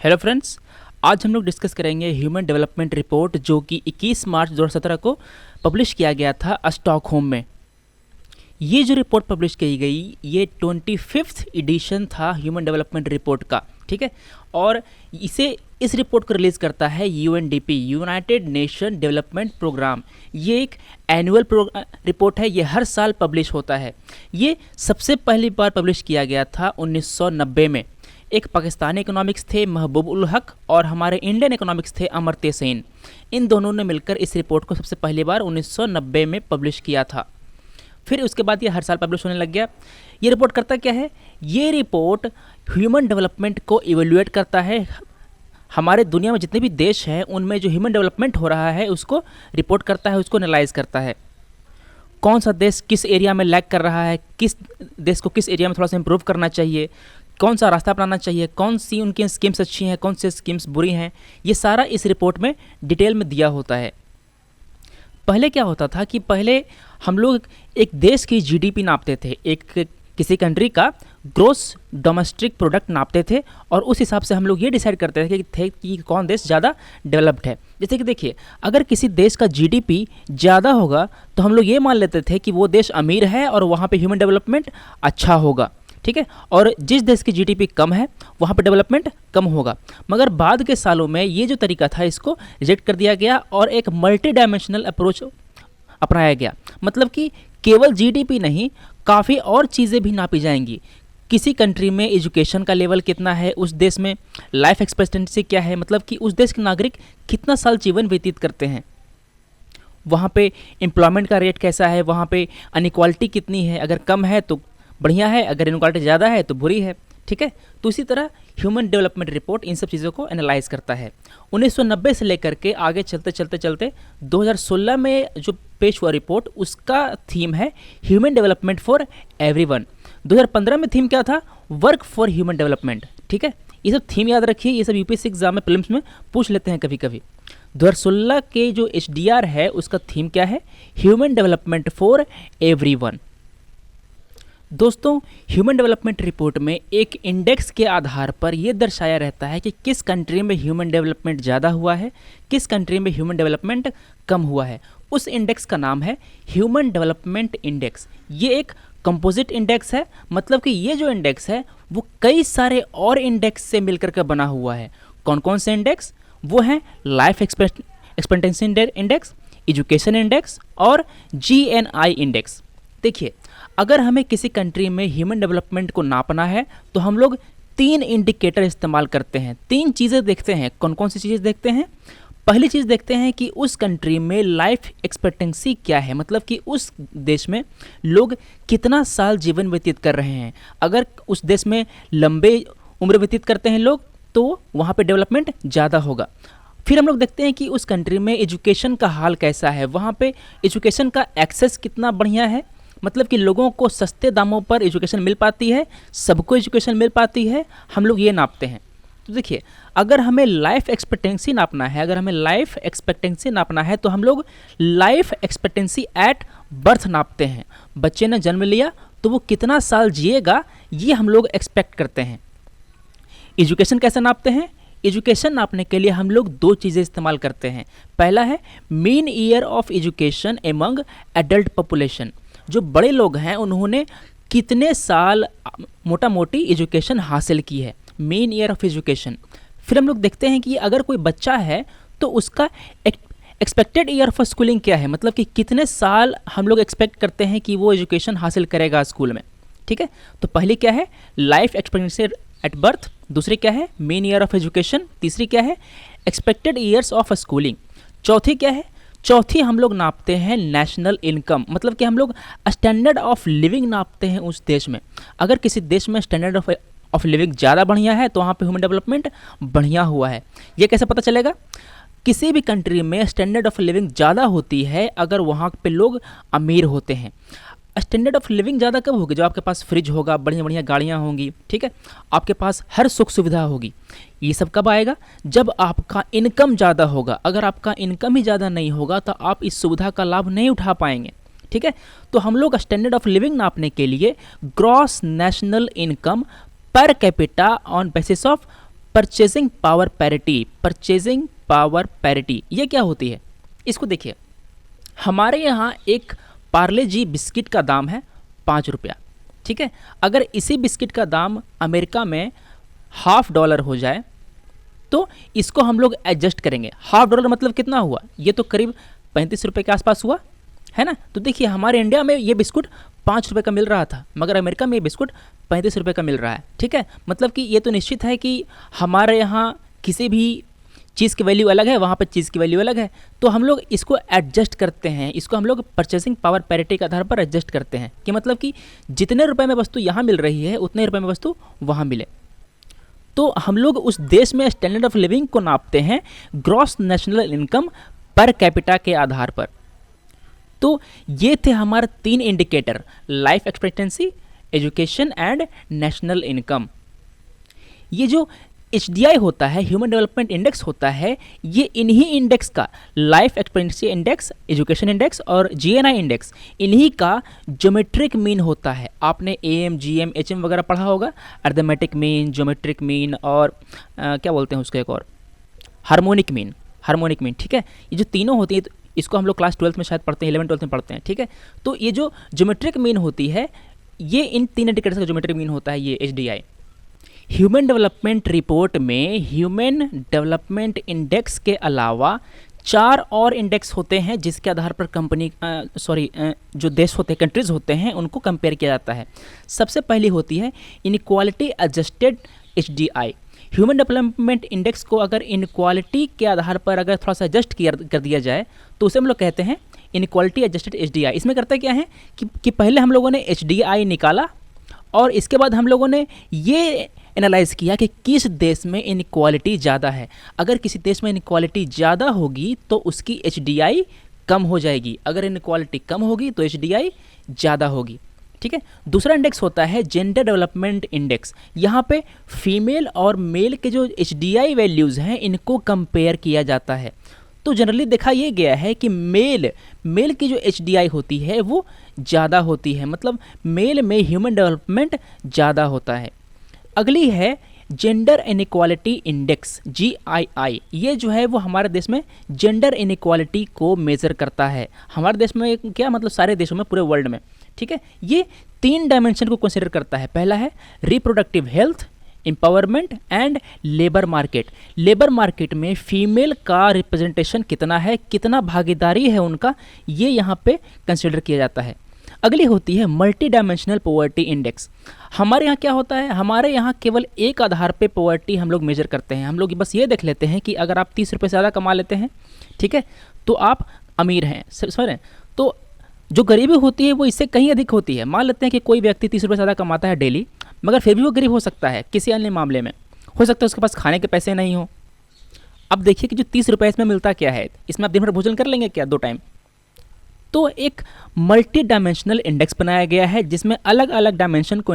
Hello friends, आज हम लोग डिस्कस करेंगे ह्यूमन डेवलपमेंट रिपोर्ट जो कि 21 मार्च 2017 को पब्लिश किया गया था स्टॉकहोम में। ये जो रिपोर्ट पब्लिश की गई ये 25th एडिशन था ह्यूमन डेवलपमेंट रिपोर्ट का, ठीक है। और इस रिपोर्ट को रिलीज़ करता है UNDP, United Nation Development Programme. ये एक एनुअल रिपोर्ट है, ये हर साल पब्लिश होता है। ये सबसे पहली बार पब्लिश किया गया था 1990 में। एक पाकिस्तानी इकोनॉमिक्स थे महबूब उल हक और हमारे इंडियन इकोनॉमिक्स थे अमर्त्य सेन। इन दोनों ने मिलकर इस रिपोर्ट को सबसे पहली बार 1990 में पब्लिश किया था। फिर उसके बाद ये हर साल पब्लिश होने लग गया। ये रिपोर्ट करता क्या है? ये रिपोर्ट ह्यूमन डेवलपमेंट को इवेल्युएट करता है। हमारे दुनिया में जितने भी देश हैं उनमें जो ह्यूमन डेवलपमेंट हो रहा है उसको रिपोर्ट करता है, उसको एनालाइज करता है। कौन सा देश किस एरिया में लैग कर रहा है, किस देश को किस एरिया में थोड़ा सा इम्प्रूव करना चाहिए, कौन सा रास्ता अपनाना चाहिए, कौन सी उनकी स्कीम्स अच्छी हैं, कौन सी स्कीम्स बुरी हैं, ये सारा इस रिपोर्ट में डिटेल में दिया होता है। पहले क्या होता था कि पहले हम लोग एक देश की जीडीपी नापते थे, एक किसी कंट्री का ग्रोस डोमेस्टिक प्रोडक्ट नापते थे और उस हिसाब से हम लोग ये डिसाइड करते थे कि कौन देश ज़्यादा डेवलप्ड है। जैसे कि देखिए, अगर किसी देश का जीडीपी ज़्यादा होगा तो हम लोग ये मान लेते थे कि वो देश अमीर है और वहाँ पे ह्यूमन डेवलपमेंट अच्छा होगा, ठीक है। और जिस देश की जीडीपी कम है वहाँ पे डेवलपमेंट कम होगा। मगर बाद के सालों में ये जो तरीका था इसको रिजेक्ट कर दिया गया और एक मल्टी डायमेंशनल अप्रोच अपनाया गया। मतलब कि केवल जीडीपी नहीं, काफ़ी और चीज़ें भी नापी जाएंगी। किसी कंट्री में एजुकेशन का लेवल कितना है, उस देश में लाइफ एक्सपेक्टेंसी क्या है, मतलब कि उस देश के नागरिक कितना साल जीवन व्यतीत करते हैं, वहाँ पे एम्प्लॉयमेंट का रेट कैसा है, वहाँ पे अनइक्वालिटी कितनी है, अगर कम है तो बढ़िया है, अगर इनक्वालिटी ज़्यादा है तो बुरी है, ठीक है। तो इसी तरह ह्यूमन डेवलपमेंट रिपोर्ट इन सब चीज़ों को एनालाइज करता है। 1990 से लेकर के आगे चलते 2016 में जो पेश हुआ रिपोर्ट उसका थीम है ह्यूमन डेवलपमेंट फॉर एवरीवन। 2015 में थीम क्या था? वर्क फॉर ह्यूमन डेवलपमेंट, ठीक है। ये सब थीम याद रखिए, ये सब यूपीएससी एग्जाम में प्रीलिम्स में पूछ लेते हैं कभी कभी। 2016 के जो HDR है उसका थीम क्या है? Human development for everyone. दोस्तों, ह्यूमन डेवलपमेंट रिपोर्ट में एक इंडेक्स के आधार पर यह दर्शाया रहता है कि किस कंट्री में ह्यूमन डेवलपमेंट ज़्यादा हुआ है, किस कंट्री में ह्यूमन डेवलपमेंट कम हुआ है। उस इंडेक्स का नाम है ह्यूमन डेवलपमेंट इंडेक्स। ये एक कंपोजिट इंडेक्स है, मतलब कि ये जो इंडेक्स है वो कई सारे और इंडेक्स से मिलकर के बना हुआ है। कौन कौन से इंडेक्स? वो हैं life expectancy index, education index और GNI इंडेक्स। देखिए, अगर हमें किसी कंट्री में ह्यूमन डेवलपमेंट को नापना है तो हम लोग 3 इंडिकेटर इस्तेमाल करते हैं, 3 चीज़ें देखते हैं। कौन कौन सी चीज़ें देखते हैं? पहली चीज़ देखते हैं कि उस कंट्री में लाइफ एक्सपेक्टेंसी क्या है, मतलब कि उस देश में लोग कितना साल जीवन व्यतीत कर रहे हैं। अगर उस देश में लंबे उम्र व्यतीत करते हैं लोग तो वहाँ पे डेवलपमेंट ज़्यादा होगा। फिर हम लोग देखते हैं कि उस कंट्री में एजुकेशन का हाल कैसा है, वहाँ पे एजुकेशन का एक्सेस कितना बढ़िया है, मतलब कि लोगों को सस्ते दामों पर एजुकेशन मिल पाती है, सबको एजुकेशन मिल पाती है, हम लोग ये नापते हैं। तो देखिए, अगर हमें लाइफ एक्सपेक्टेंसी नापना है तो हम लोग लाइफ एक्सपेक्टेंसी एट बर्थ नापते हैं। बच्चे ने जन्म लिया तो वो कितना साल जिएगा ये हम लोग एक्सपेक्ट करते हैं। एजुकेशन कैसे नापते हैं? एजुकेशन नापने के लिए हम लोग 2 चीज़ें इस्तेमाल करते हैं। पहला है mean year of education among adult population. जो बड़े लोग हैं उन्होंने कितने साल मोटा मोटी एजुकेशन हासिल की है, मेन ईयर ऑफ एजुकेशन। फिर हम लोग देखते हैं कि अगर कोई बच्चा है तो उसका एक्सपेक्टेड ईयर ऑफ स्कूलिंग क्या है, मतलब कि कितने साल हम लोग एक्सपेक्ट करते हैं कि वो एजुकेशन हासिल करेगा स्कूल में, ठीक है। तो पहली क्या है? Life expectancy at birth. दूसरी क्या है? Main year of education. तीसरी क्या है? Expected years of schooling. चौथी क्या है? चौथी हम लोग नापते हैं नेशनल इनकम, मतलब कि हम लोग स्टैंडर्ड ऑफ लिविंग नापते हैं उस देश में। अगर किसी देश में स्टैंडर्ड ऑफ लिविंग ज़्यादा बढ़िया है तो वहाँ पे ह्यूमन डेवलपमेंट बढ़िया हुआ है। ये कैसे पता चलेगा? किसी भी कंट्री में स्टैंडर्ड ऑफ लिविंग ज़्यादा होती है अगर वहाँ पे लोग अमीर होते हैं। स्टैंडर्ड ऑफ लिविंग ज़्यादा कब होगी? जब आपके पास फ्रिज होगा, बढ़िया बढ़िया गाड़ियाँ होंगी, ठीक है, आपके पास हर सुख सुविधा होगी। ये सब कब आएगा? जब आपका इनकम ज़्यादा होगा। अगर आपका इनकम ही ज़्यादा नहीं होगा तो आप इस सुविधा का लाभ नहीं उठा पाएंगे, ठीक है। तो हम लोग स्टैंडर्ड ऑफ लिविंग नापने के लिए gross national income per capita on basis of purchasing power parity. Purchasing power parity ये क्या होती है, इसको देखिए। हमारे यहाँ एक पार्ले जी बिस्किट का दाम है 5 रुपया, ठीक है। अगर इसी बिस्किट का दाम अमेरिका में $1/2 हो जाए तो इसको हम लोग एडजस्ट करेंगे। $1/2 मतलब कितना हुआ, ये तो करीब 35 रुपये के आसपास हुआ है ना। तो देखिए हमारे इंडिया में ये बिस्कुट 5 रुपये का मिल रहा था, मगर अमेरिका में ये बिस्कुट 35 रुपये का मिल रहा है, ठीक है। मतलब कि ये तो निश्चित है कि हमारे यहाँ किसी भी चीज़ की वैल्यू अलग है, वहाँ पर चीज़ की वैल्यू अलग है, तो हम लोग इसको एडजस्ट करते हैं। इसको हम लोग परचेसिंग पावर पैरिटी के आधार पर एडजस्ट करते हैं कि मतलब कि जितने रुपए में वस्तु यहाँ मिल रही है उतने रुपए में वस्तु वहाँ मिले। तो हम लोग उस देश में स्टैंडर्ड ऑफ लिविंग को नापते हैं gross national income per capita के आधार पर। तो ये थे हमारे 3 indicator, life expectancy, education and national income. ये जो HDI होता है, ह्यूमन डेवलपमेंट इंडेक्स होता है, ये इन्हीं इंडेक्स का, life expectancy index, education index और GNI इंडेक्स, इन्हीं का ज्योमेट्रिक मीन होता है। आपने AM, GM, HM वगैरह पढ़ा होगा, अर्थमेटिक मीन, ज्योमेट्रिक मीन और क्या बोलते हैं उसको एक और, हार्मोनिक मीन। हार्मोनिक मीन, ठीक है। ये जो तीनों होती है तो इसको हम लोग क्लास 12th में शायद पढ़ते हैं, 11th 12th में पढ़ते हैं, ठीक है। तो ये जो ज्योमेट्रिक मीन होती है, ये इन 3 इंडिकेटर्स का ज्योमेट्रिक मीन होता है ये HDI। ह्यूमन डेवलपमेंट रिपोर्ट में ह्यूमन डेवलपमेंट इंडेक्स के अलावा 4 और इंडेक्स होते हैं जिसके आधार पर कंपनी जो देश होते हैं, कंट्रीज़ होते हैं, उनको कंपेयर किया जाता है। सबसे पहली होती है inequality adjusted HDI। Human development index को अगर इनक्वालिटी के आधार पर अगर थोड़ा सा एडजस्ट कर दिया जाए तो उसे हम लोग कहते हैं इनक्वालिटी एडजस्टेड HDI। इसमें करता क्या है कि पहले हम लोगों ने HDI निकाला और इसके बाद हम लोगों ने ये एनालाइज़ किया कि किस देश में इनक्वालिटी ज़्यादा है। अगर किसी देश में इनक्वालिटी ज़्यादा होगी तो उसकी HDI कम हो जाएगी, अगर इनक्वालिटी कम होगी तो HDI ज़्यादा होगी, ठीक है। दूसरा इंडेक्स होता है जेंडर डेवलपमेंट इंडेक्स। यहाँ पे फीमेल और मेल के जो HDI वैल्यूज़ हैं इनको कंपेयर किया जाता है। तो जनरली देखा ये गया है कि मेल की जो HDI होती है वो ज़्यादा होती है, मतलब मेल में ह्यूमन डेवलपमेंट ज़्यादा होता है। अगली है जेंडर इनक्वालिटी इंडेक्स GII। ये जो है वो हमारे देश में जेंडर इनक्वालिटी को मेज़र करता है। हमारे देश में क्या मतलब सारे देशों में, पूरे वर्ल्ड में, ठीक है। ये 3 डायमेंशन को कंसिडर करता है। पहला है reproductive health, empowerment and labour market. Labour market में फीमेल का रिप्रेजेंटेशन कितना है, कितना भागीदारी है उनका, ये यहाँ पे कंसिडर किया जाता है। अगली होती है मल्टी डायमेंशनल पॉवर्टी इंडेक्स। हमारे यहाँ क्या होता है, हमारे यहाँ केवल एक आधार पे पॉवर्टी हम लोग मेजर करते हैं। हम लोग बस ये देख लेते हैं कि अगर आप 30 रुपये से ज़्यादा कमा लेते हैं, ठीक है, तो आप अमीर हैं, समझ रहे हैं। तो जो गरीबी होती है वो इससे कहीं अधिक होती है। मान लेते हैं कि कोई व्यक्ति 30 रुपये से ज़्यादा कमाता है डेली, मगर फिर भी वो गरीब हो सकता है किसी अन्य मामले में। हो सकता है उसके पास खाने के पैसे नहीं हो। अब देखिए कि जो 30 रुपये इसमें मिलता क्या है, इसमें आप दिन भर भोजन कर लेंगे क्या 2 टाइम। तो एक मल्टी डायमेंशनल इंडेक्स बनाया गया है जिसमें अलग अलग डायमेंशन को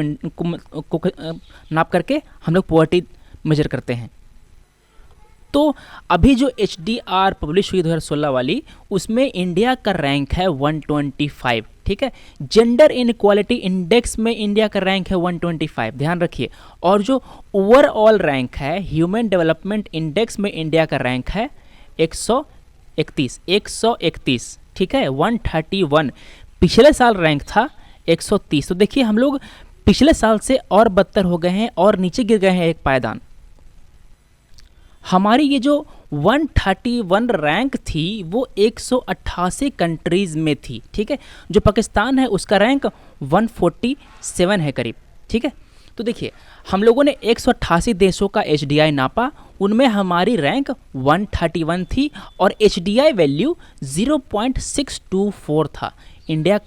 नाप करके हम लोग पॉवर्टी मेजर करते हैं। तो अभी जो HDR पब्लिश हुई 2016 वाली, उसमें इंडिया का रैंक है 125, ठीक है। जेंडर इनक्वालिटी इंडेक्स में इंडिया का रैंक है 125, ध्यान रखिए। और जो ओवरऑल रैंक है ह्यूमन डेवलपमेंट इंडेक्स में इंडिया का रैंक है 131, ठीक है, 131। पिछले साल रैंक था 130। तो देखिए हम लोग पिछले साल से और बदतर हो गए हैं और नीचे गिर गए हैं एक पायदान। हमारी ये जो 131 रैंक थी वो 188 कंट्रीज़ में थी, ठीक है। जो पाकिस्तान है उसका रैंक 147 है करीब, ठीक है। तो देखिए हम लोगों ने 188 देशों का HDI नापा, उनमें हमारी रैंक 131 थी और HDI वैल्यू 0.624 था। इंडिया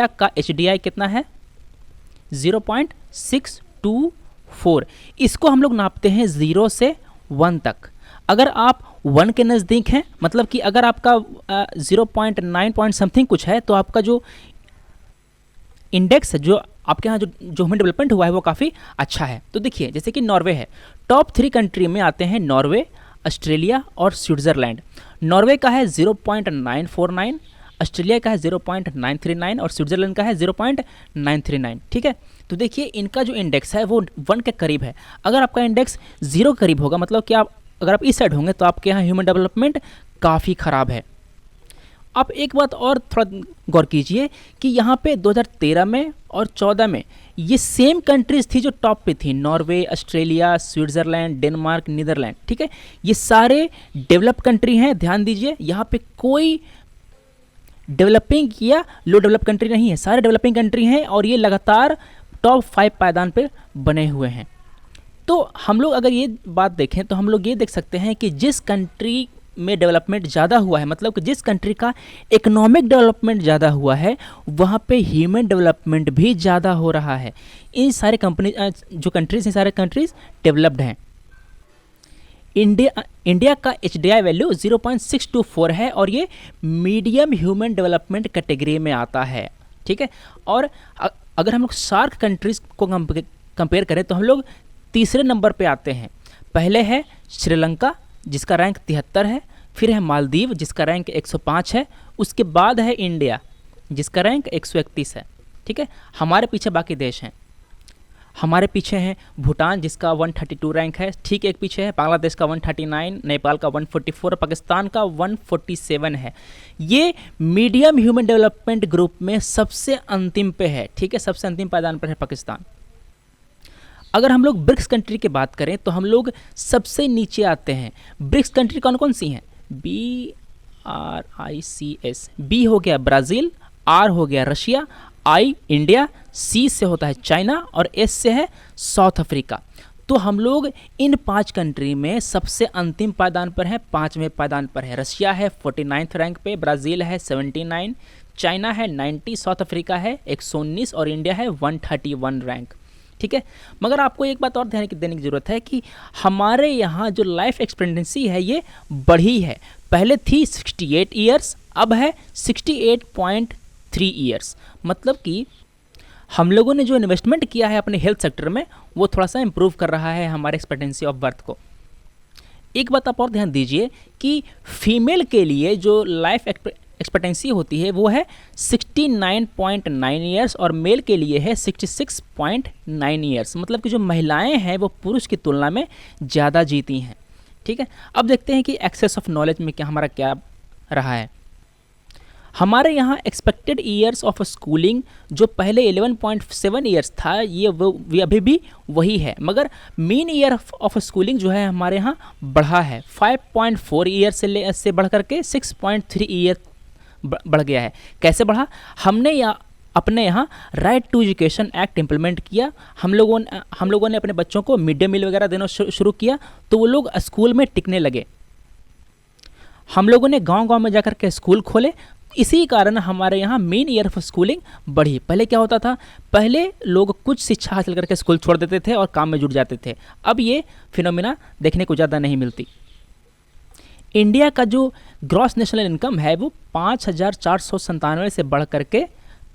का HDI कितना है, 0.624। इसको हम लोग नापते हैं 0 से 1 तक। अगर आप 1 के नज़दीक हैं, मतलब कि अगर आपका 0.9 पॉइंट समथिंग कुछ है, तो आपका जो इंडेक्स है, जो आपके यहाँ जो ह्यूमन डेवलपमेंट हुआ है वो काफ़ी अच्छा है। तो देखिए जैसे कि नॉर्वे है, टॉप 3 कंट्री में आते हैं नॉर्वे, ऑस्ट्रेलिया और स्विट्ज़रलैंड। नॉर्वे का है 0.949, ऑस्ट्रेलिया का है 0.939 और स्विट्ज़रलैंड का है 0.939। ठीक है, तो देखिए इनका जो इंडेक्स है वो 1 के करीब है। अगर आपका इंडेक्स 0 करीब होगा मतलब कि अगर आप इस साइड होंगे तो आपके यहाँ ह्यूमन डेवलपमेंट काफ़ी ख़राब है। आप एक बात और थोड़ा गौर कीजिए कि यहाँ पे 2013 में और 14 में ये सेम कंट्रीज़ थी जो टॉप पे थी, Norway, Australia, Switzerland, Denmark, Netherland. ठीक है, ये सारे डेवलप कंट्री हैं। ध्यान दीजिए यहाँ पे कोई डेवलपिंग या लो डेवलप कंट्री नहीं है, सारे डेवलपिंग कंट्री हैं और ये लगातार टॉप 5 पायदान पर बने हुए हैं। तो हम लोग अगर ये बात देखें तो हम लोग ये देख सकते हैं कि जिस कंट्री में डेवलपमेंट ज़्यादा हुआ है, मतलब कि जिस कंट्री का इकोनॉमिक डेवलपमेंट ज़्यादा हुआ है, वहाँ पे ह्यूमन डेवलपमेंट भी ज़्यादा हो रहा है। इन सारे कंपनी जो कंट्रीज़ हैं, सारे कंट्रीज़ डेवलप्ड हैं। इंडिया का HDI वैल्यू 0.624 है और ये मीडियम ह्यूमन डेवलपमेंट कैटेगरी में आता है। ठीक है, और अगर हम लोग सार्क कंट्रीज़ को कंपेयर करें तो हम लोग तीसरे नंबर पे आते हैं। पहले है श्रीलंका जिसका रैंक 73 है, फिर है मालदीव जिसका रैंक 105 है, उसके बाद है इंडिया जिसका रैंक 131 है। ठीक है, हमारे पीछे बाकी देश हैं। हमारे पीछे हैं भूटान जिसका 132 रैंक है, ठीक एक पीछे है बांग्लादेश का 139, नेपाल का 144, पाकिस्तान का 147 है। ये मीडियम ह्यूमन डेवलपमेंट ग्रुप में सबसे अंतिम पे है। ठीक है, सबसे अंतिम पायदान पर है पाकिस्तान। अगर हम लोग ब्रिक्स कंट्री की बात करें तो हम लोग सबसे नीचे आते हैं। ब्रिक्स कंट्री कौन कौन सी हैं? BRICS। बी हो गया ब्राज़ील, आर हो गया रशिया, आई इंडिया, सी से होता है चाइना और एस से है साउथ अफ्रीका। तो हम लोग इन 5 कंट्री में सबसे अंतिम पायदान पर है, 5वें पायदान पर है। रशिया है 49th रैंक पे, ब्राज़ील है 79, चाइना है 90, साउथ अफ्रीका है 119 और इंडिया है 131 रैंक। ठीक है, मगर आपको एक बात और ध्यान देने की ज़रूरत है कि हमारे यहाँ जो लाइफ एक्सपेक्टेंसी है ये बढ़ी है। पहले थी 68 ईयर्स, अब है 68.3 ईयर्स। मतलब कि हम लोगों ने जो इन्वेस्टमेंट किया है अपने हेल्थ सेक्टर में वो थोड़ा सा इम्प्रूव कर रहा है हमारे एक्सपेक्टेंसी ऑफ बर्थ को। एक बात आप और ध्यान दीजिए कि फीमेल के लिए जो लाइफ एक्सपेक्टेंसी होती है वो है 69.9 ईयर्स और मेल के लिए है 66.9 ईयर्स। मतलब कि जो महिलाएं हैं वो पुरुष की तुलना में ज़्यादा जीती हैं। ठीक है, अब देखते हैं कि एक्सेस ऑफ नॉलेज में हमारा क्या रहा है। हमारे यहाँ एक्सपेक्टेड ईयर्स ऑफ स्कूलिंग जो पहले 11.7 ईयर्स था ये अभी भी वही है, मगर मीन ईयर ऑफ स्कूलिंग जो है हमारे यहाँ बढ़ा है। 5.4 ईयर से बढ़ करके 6.3 ईयर बढ़ गया है। कैसे बढ़ा? हमने अपने यहाँ right to education act implement किया। हम लोगों ने अपने बच्चों को मिड डे मील वगैरह देना शुरू किया तो वो लोग स्कूल में टिकने लगे। हम लोगों ने गांव-गांव में जाकर के स्कूल खोले। इसी कारण हमारे यहाँ मेन ईयर ऑफ स्कूलिंग बढ़ी। पहले क्या होता था, पहले लोग कुछ शिक्षा हासिल करके स्कूल छोड़ देते थे और काम में जुट जाते थे। अब ये फिनोमिना देखने को ज़्यादा नहीं मिलती। इंडिया का जो ग्रॉस नेशनल इनकम है वो 5,497 से बढ़ करके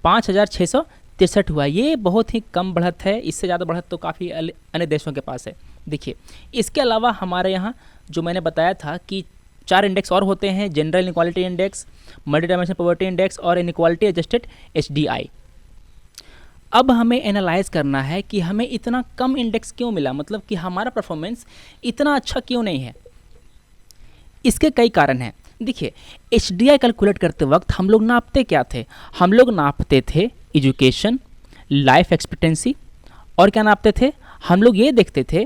5,663 हुआ। ये बहुत ही कम बढ़त है, इससे ज़्यादा बढ़त तो काफ़ी अन्य देशों के पास है। देखिए, इसके अलावा हमारे यहाँ जो मैंने बताया था कि 4 इंडेक्स और होते हैं, general inequality index, multi dimensional poverty index और इनक्वालिटी एडजस्टेड HDI। अब हमें एनालाइज करना है कि हमें इतना कम इंडेक्स क्यों मिला, मतलब कि हमारा परफॉर्मेंस इतना अच्छा क्यों नहीं है। इसके कई कारण हैं। देखिए, HDI कैलकुलेट करते वक्त हम लोग नापते क्या थे? हम लोग नापते थे एजुकेशन, लाइफ एक्सपेक्टेंसी और क्या नापते थे? हम लोग ये देखते थे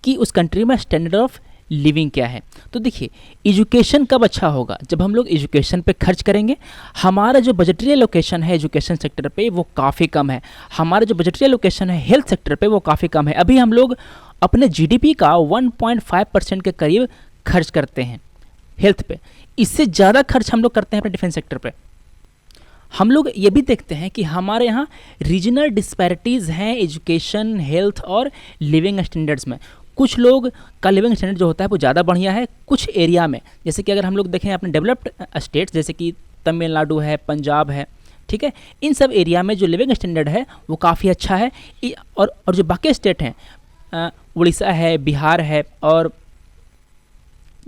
कि उस कंट्री में स्टैंडर्ड ऑफ लिविंग क्या है। तो देखिए, एजुकेशन कब अच्छा होगा? जब हम लोग एजुकेशन पे खर्च करेंगे। हमारा जो बजटरी एलोकेशन है एजुकेशन सेक्टर पे वो काफ़ी कम है। हमारा जो बजटरी एलोकेशन है हेल्थ सेक्टर पे वो काफ़ी कम है। अभी हम लोग अपने GDP का 1.5% के करीब खर्च करते हैं हेल्थ पे। इससे ज़्यादा खर्च हम लोग करते हैं अपने डिफेंस सेक्टर पे। हम लोग ये भी देखते हैं कि हमारे यहाँ रीजनल डिस्पैरिटीज़ हैं एजुकेशन, हेल्थ और लिविंग स्टैंडर्ड्स में। कुछ लोग का लिविंग स्टैंडर्ड जो होता है वो ज़्यादा बढ़िया है कुछ एरिया में। जैसे कि अगर हम लोग देखें अपने डेवलप्ड स्टेट्स जैसे कि तमिलनाडु है, पंजाब है, ठीक है, इन सब एरिया में जो लिविंग स्टैंडर्ड है वो काफ़ी अच्छा है। और जो बाकी स्टेट हैं, उड़ीसा है, बिहार है और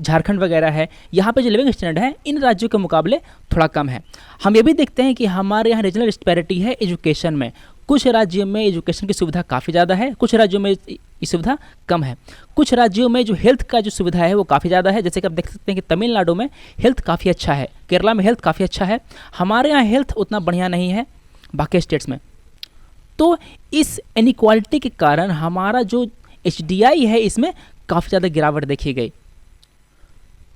झारखंड वगैरह है, यहाँ पे जो लिविंग स्टैंडर्ड है इन राज्यों के मुकाबले थोड़ा कम है। हम ये भी देखते हैं कि हमारे यहाँ रीजनल डिस्पैरिटी है एजुकेशन में। कुछ राज्यों में एजुकेशन की सुविधा काफ़ी ज़्यादा है, कुछ राज्यों में ये सुविधा कम है। कुछ राज्यों में जो हेल्थ का जो सुविधा है वो काफ़ी ज़्यादा है, जैसे कि आप देख सकते हैं कि तमिलनाडु में हेल्थ काफ़ी अच्छा है, केरला में हेल्थ काफ़ी अच्छा है। हमारे यहाँ हेल्थ उतना बढ़िया नहीं है बाकी स्टेट्स में। तो इस इनइक्वालिटी के कारण हमारा जो HDI है इसमें काफ़ी ज़्यादा गिरावट देखी गई।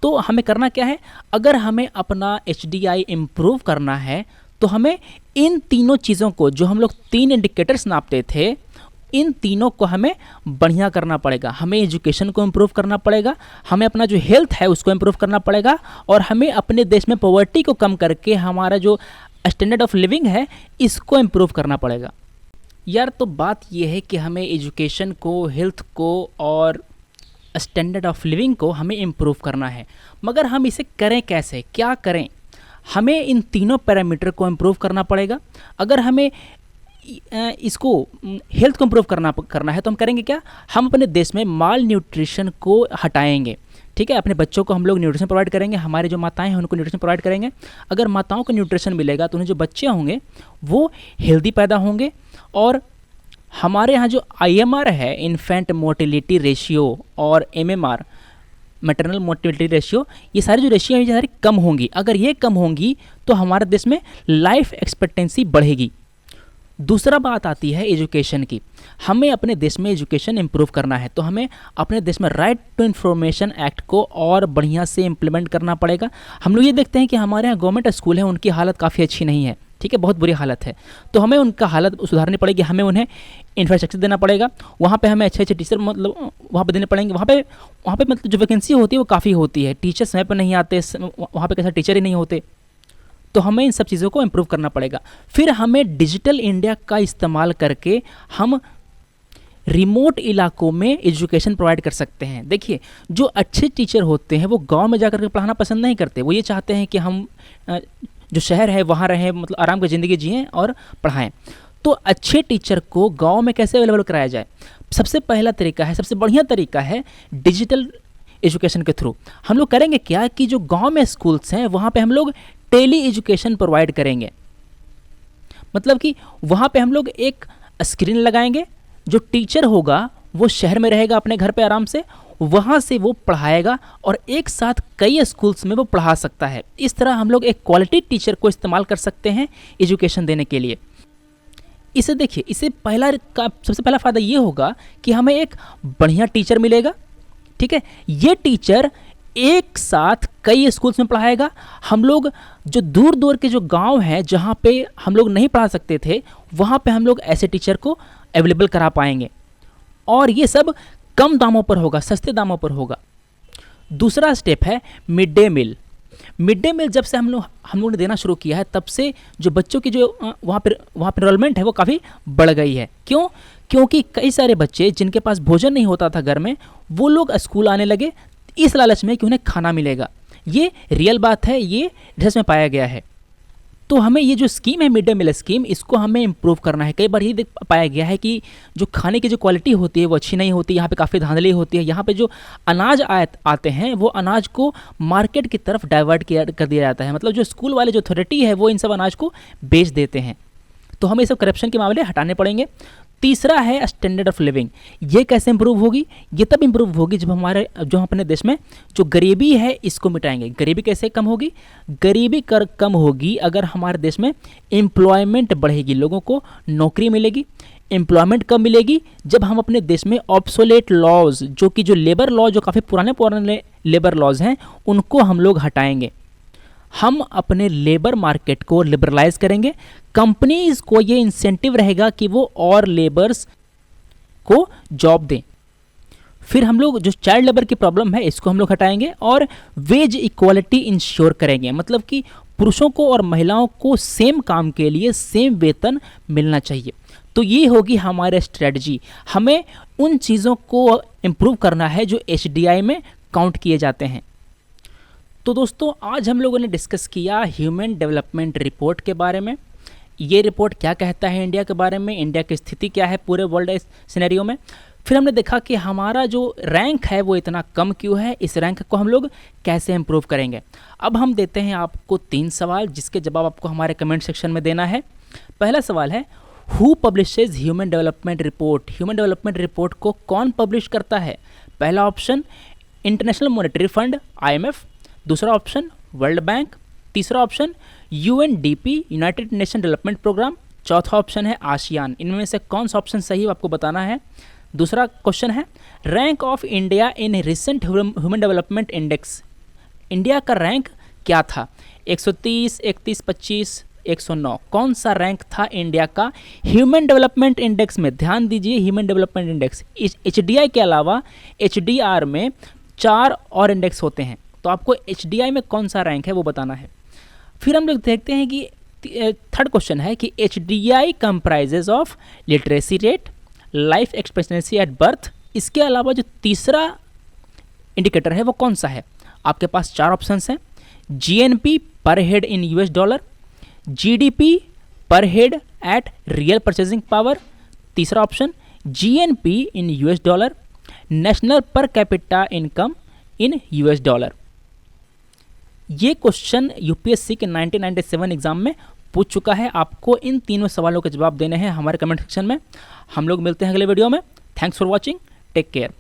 तो हमें करना क्या है, अगर हमें अपना HDI इम्प्रूव करना है तो हमें इन तीनों चीज़ों को, जो हम लोग 3 इंडिकेटर्स नापते थे, इन तीनों को हमें बढ़िया करना पड़ेगा। हमें एजुकेशन को इम्प्रूव करना पड़ेगा, हमें अपना जो हेल्थ है उसको इम्प्रूव करना पड़ेगा, और हमें अपने देश में पॉवर्टी को कम करके हमारा जो स्टैंडर्ड ऑफ लिविंग है इसको इम्प्रूव करना पड़ेगा। यार तो बात यह है कि हमें एजुकेशन को, हेल्थ को और स्टैंडर्ड ऑफ लिविंग को हमें इम्प्रूव करना है, मगर हम इसे करें कैसे, क्या करें? हमें इन तीनों पैरामीटर को इम्प्रूव करना पड़ेगा। अगर हमें इसको हेल्थ को इम्प्रूव करना है तो हम करेंगे क्या, हम अपने देश में माल न्यूट्रिशन को हटाएंगे। ठीक है, अपने बच्चों को हम लोग न्यूट्रिशन प्रोवाइड करेंगे, हमारे जो माताएं हैं उनको न्यूट्रिशन प्रोवाइड करेंगे। अगर माताओं को न्यूट्रिशन मिलेगा तो उन्हें जो बच्चे होंगे वो हेल्दी पैदा होंगे। और हमारे यहाँ जो IMR है, इन्फेंट मोर्टेलिटी रेशियो, और MMR, मैटरनल मोर्टेलिटी रेशियो, ये सारी जो रेशियो है सारी कम होंगी। अगर ये कम होंगी तो हमारे देश में लाइफ एक्सपेक्टेंसी बढ़ेगी। दूसरा बात आती है एजुकेशन की। हमें अपने देश में एजुकेशन इम्प्रूव करना है तो हमें अपने देश में राइट टू इन्फॉर्मेशन एक्ट को और बढ़िया से इम्प्लीमेंट करना पड़ेगा। हम लोग ये देखते हैं कि हमारे यहाँ गवर्नमेंट स्कूल है, उनकी हालत काफ़ी अच्छी नहीं है, ठीक है, बहुत बुरी हालत है। तो हमें उनका हालत सुधारनी पड़ेगी, हमें उन्हें इंफ्रास्ट्रक्चर देना पड़ेगा, वहाँ पे हमें अच्छे अच्छे टीचर मतलब वहाँ पे देने पड़ेंगे। वहाँ पे मतलब जो वैकेंसी होती है वो काफ़ी होती है, टीचर समय पर नहीं आते, वहाँ पे कैसा टीचर ही नहीं होते। तो हमें इन सब चीज़ों को इम्प्रूव करना पड़ेगा। फिर हमें डिजिटल इंडिया का इस्तेमाल करके हम रिमोट इलाकों में एजुकेशन प्रोवाइड कर सकते हैं। देखिए, जो अच्छे टीचर होते हैं वो गांव में जाकर के पढ़ाना पसंद नहीं करते, वो ये चाहते हैं कि हम जो शहर है वहाँ रहें, मतलब आराम की ज़िंदगी जिएँ और पढ़ाएं। तो अच्छे टीचर को गांव में कैसे अवेलेबल कराया जाए? सबसे पहला तरीका है, सबसे बढ़िया तरीका है डिजिटल एजुकेशन के थ्रू। हम लोग करेंगे क्या कि जो गांव में स्कूल्स हैं वहाँ पे हम लोग टेली एजुकेशन प्रोवाइड करेंगे। मतलब कि वहाँ पे हम लोग एक स्क्रीन लगाएंगे, जो टीचर होगा वो शहर में रहेगा अपने घर पे आराम से, वहाँ से वो पढ़ाएगा और एक साथ कई स्कूल्स में वो पढ़ा सकता है। इस तरह हम लोग एक क्वालिटी टीचर को इस्तेमाल कर सकते हैं एजुकेशन देने के लिए। इसे देखिए, इसे सबसे पहला फ़ायदा ये होगा कि हमें एक बढ़िया टीचर मिलेगा। ठीक है, ये टीचर एक साथ कई स्कूल्स में पढ़ाएगा। हम लोग जो दूर दूर के जो गांव हैं जहाँ पे हम लोग नहीं पढ़ा सकते थे, वहाँ पे हम लोग ऐसे टीचर को अवेलेबल करा पाएंगे, और ये सब कम दामों पर होगा, सस्ते दामों पर होगा। दूसरा स्टेप है mid day meal. Mid day meal जब से हम लोग ने देना शुरू किया है, तब से जो बच्चों की जो वहाँ पर एनरोलमेंट है वो काफ़ी बढ़ गई है। क्यों? क्योंकि कई सारे बच्चे जिनके पास भोजन नहीं होता था घर में, वो लोग स्कूल आने लगे इस लालच में कि उन्हें खाना मिलेगा। ये रियल बात है, ये रिसर्च में पाया गया है। तो हमें ये जो स्कीम है मिड डे मील स्कीम, इसको हमें इम्प्रूव करना है। कई बार ये पाया गया है कि जो खाने की जो क्वालिटी होती है वो अच्छी नहीं होती, यहाँ पे काफ़ी धांधली होती है। यहाँ पे जो अनाज आते हैं वो अनाज को मार्केट की तरफ डाइवर्ट कर दिया जाता है। मतलब जो स्कूल वाले जो अथॉरिटी है वो इन सब अनाज को बेच देते हैं। तो हमें ये सब करप्शन के मामले हटाने पड़ेंगे। तीसरा है स्टैंडर्ड ऑफ लिविंग। ये कैसे इंप्रूव होगी? ये तब इंप्रूव होगी जब हम अपने देश में जो गरीबी है इसको मिटाएंगे। गरीबी कैसे कम होगी? गरीबी कम होगी अगर हमारे देश में एम्प्लॉयमेंट बढ़ेगी, लोगों को नौकरी मिलेगी। एम्प्लॉयमेंट कब मिलेगी? जब हम अपने देश में ऑब्सोलेट लॉज, जो कि जो लेबर लॉ, जो काफ़ी पुराने लेबर लॉज हैं, उनको हम लोग हटाएंगे। हम अपने लेबर मार्केट को लिबरलाइज करेंगे। कंपनीज को ये इंसेंटिव रहेगा कि वो और लेबर्स को जॉब दें। फिर हम लोग जो चाइल्ड लेबर की प्रॉब्लम है इसको हम लोग हटाएंगे और वेज इक्वालिटी इंश्योर करेंगे। मतलब कि पुरुषों को और महिलाओं को सेम काम के लिए सेम वेतन मिलना चाहिए। तो ये होगी हमारी स्ट्रेटजी। हमें उन चीज़ों को इम्प्रूव करना है जो HDI में काउंट किए जाते हैं। तो दोस्तों, आज हम लोगों ने डिस्कस किया ह्यूमन डेवलपमेंट रिपोर्ट के बारे में। ये रिपोर्ट क्या कहता है इंडिया के बारे में, इंडिया की स्थिति क्या है पूरे वर्ल्ड सिनेरियो में। फिर हमने देखा कि हमारा जो रैंक है वो इतना कम क्यों है, इस रैंक को हम लोग कैसे इम्प्रूव करेंगे। अब हम देते हैं आपको 3 सवाल जिसके जवाब आपको हमारे कमेंट सेक्शन में देना है। पहला सवाल है, who publishes human development report. Human development report को कौन पब्लिश करता है। पहला option international monetary fund IMF, दूसरा ऑप्शन वर्ल्ड बैंक, तीसरा option UNDP United Nation Development Programme, चौथा ऑप्शन है आसियान। इनमें से कौन सा ऑप्शन सही है आपको बताना है। दूसरा क्वेश्चन है, rank of India in recent human development index. India का रैंक क्या था, 130, 31, 25, 109, कौन सा रैंक था इंडिया का ह्यूमन डेवलपमेंट इंडेक्स में। ध्यान दीजिए, ह्यूमन डेवलपमेंट इंडेक्स, इस HDI के अलावा HDR में 4 और इंडेक्स होते हैं, तो आपको HDI में कौन सा रैंक है वो बताना है। फिर हम लोग देखते हैं कि थर्ड क्वेश्चन है कि HDI comprises of literacy rate, life expectancy at birth. इसके अलावा जो तीसरा इंडिकेटर है वो कौन सा है। आपके पास 4 ऑप्शंस हैं, GNP per head in $, GDP per head at real purchasing power, तीसरा option GNP in $, national per capita income in $। ये क्वेश्चन UPSC के 1997 एग्जाम में पूछ चुका है। आपको इन तीनों सवालों के जवाब देने हैं हमारे कमेंट सेक्शन में। हम लोग मिलते हैं अगले वीडियो में। Thanks for watching, take care.